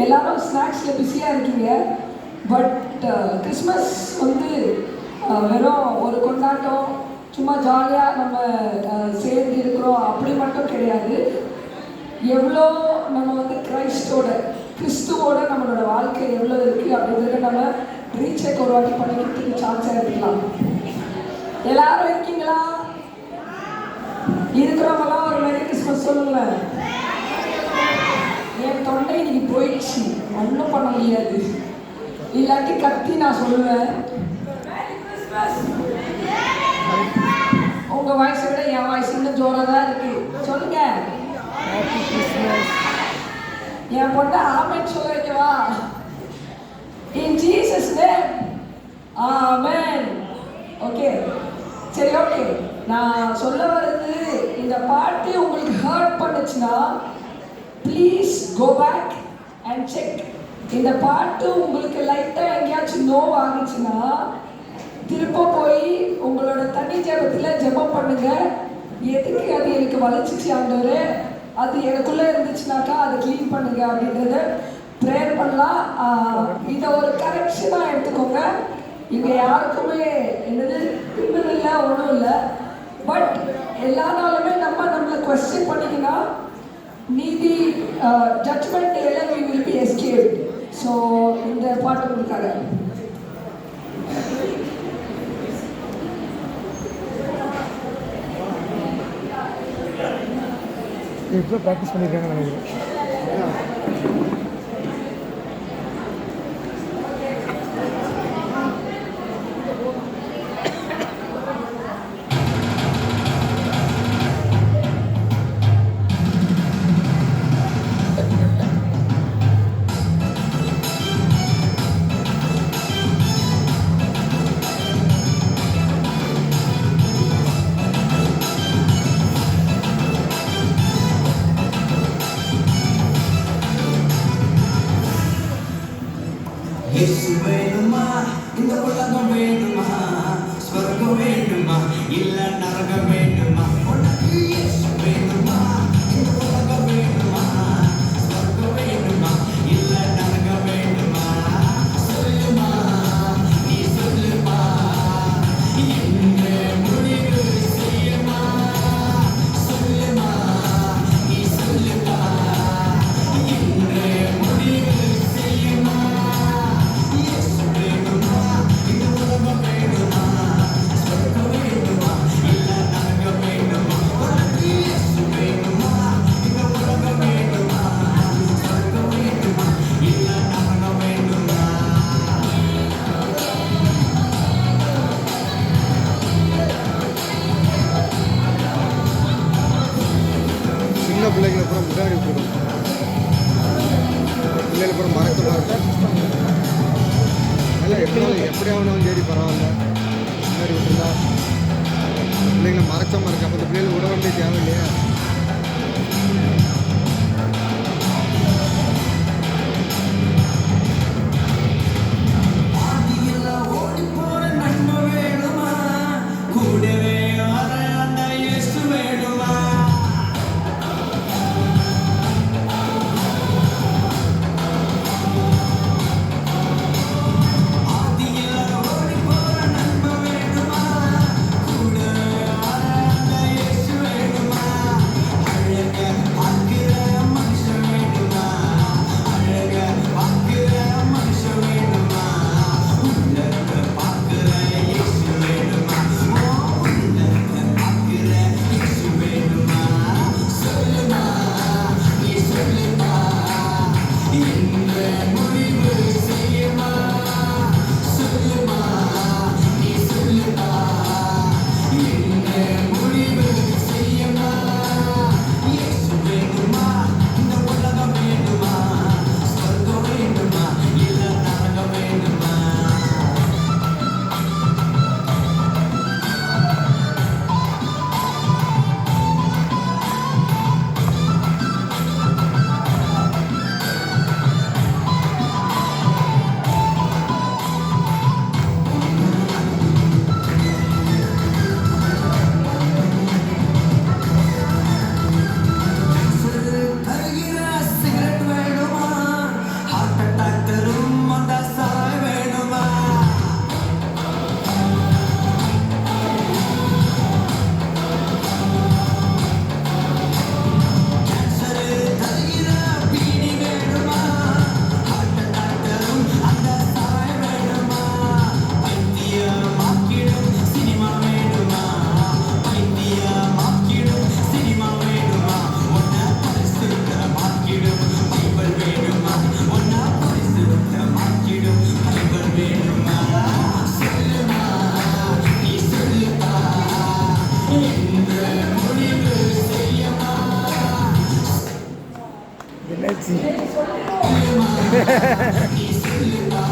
எல்லாரும் ஸ்நாக்ஸில் பிஸியாக இருக்கீங்க. பட் கிறிஸ்மஸ் வந்து வெறும் ஒரு கொண்டாட்டம், சும்மா ஜாலியாக நம்ம சேர்ந்து இருக்கிறோம் அப்படி மட்டும் கிடையாது. எவ்வளோ நம்ம வந்து கிறிஸ்துவோட நம்மளோட வாழ்க்கை எவ்வளோ இருக்குது அப்படின்றத நம்ம ரீசெக் ஒரு வாட்டி பண்ணிக்கிறதுக்கு சான்ஸாக இருக்கலாம். எல்லாரும் இருக்கீங்களா? இருக்கிறவங்களாம் ஒரு மேரி கிறிஸ்மஸ் சொல்லுங்களேன். என் தொண்டை இன்னைக்கு போயிடுச்சு, ஒன்றும் பண்ண முடியாது. இல்லாட்டி கத்தி நான் சொல்லுவேன். உங்கள் வாய்ஸை விட என் வாய்ஸ் இன்னும் ஜோராக தான் இருக்கு. சொல்லுங்க. என் பொண்ணை ஆமென் சொல்ல வைக்கவா? In Jesus name amen. Okay, சரி, ஓகே. நான் சொல்ல வர்றது, இந்த பாட்டு உங்களுக்கு ஹர்ட் பண்ணுச்சுன்னா please go back and check. இந்த பாட்டு உங்களுக்கு லைட்டாக எங்கேயாச்சும் நோ ஆகிச்சுன்னா திரும்ப போய் உங்களோட தனி ஜெபத்தில் ஜெபம் பண்ணுங்க. எதுக்கு அது எனக்கு வளைச்சிச்சு ஆண்டவரே, அது எனக்குள்ளே இருந்துச்சுனாக்கா அதை க்ளீன் பண்ணுங்க அப்படின்றத ப்ரேயர் பண்ணலாம். இதை ஒரு கரெக்ஷனாக எடுத்துக்கோங்க. இங்கே யாருக்குமே என்னது இல்லை, ஒன்றும் இல்லை. பட் எல்லா நாளுமே நம்மளை கொஸ்டின் பண்ணிங்கன்னா நீதி ஜட்ஜ்மெண்ட் டேல we will be escaped. So இந்த பாட்டு உங்களுக்காக. இப்போ ப்ராக்டிஸ் பண்ணியிருக்காங்க நினைக்கிறேன். இயேசு வேணுமா, இந்த உலகம் வேணுமா, ஸ்வர்கம் வேணுமா, இல்ல நரகம் வேணுமா? உனக்கு இயேசு வேணுமா, இந்த உலகம் வேணுமா, ஸ்வர்கம் வேணுமா, இல்ல நரகம் வேணுமா? சொல்லுமா, நீ சொல்லுமா, என்ற முடிவு செய்யுமா? சொல்லுமா, நீ சொல்லுமா, என்ற முடிவு செய்யுமா? சின்ன பிள்ளைங்களை அப்புறம் முன்னாடி போடும், பிள்ளைகள் அப்புறம் மறக்கமாக இருக்கும். எல்லாம் எப்படியாவது சரி பரவாயில்ல, முன்னாடி விட்டுருந்தா பிள்ளைங்களை மறைச்சமாக இருக்கு. அப்போ இந்த பிள்ளைகள் விட வேண்டிய தேவை இல்லையா? I நீ சொல்லுமா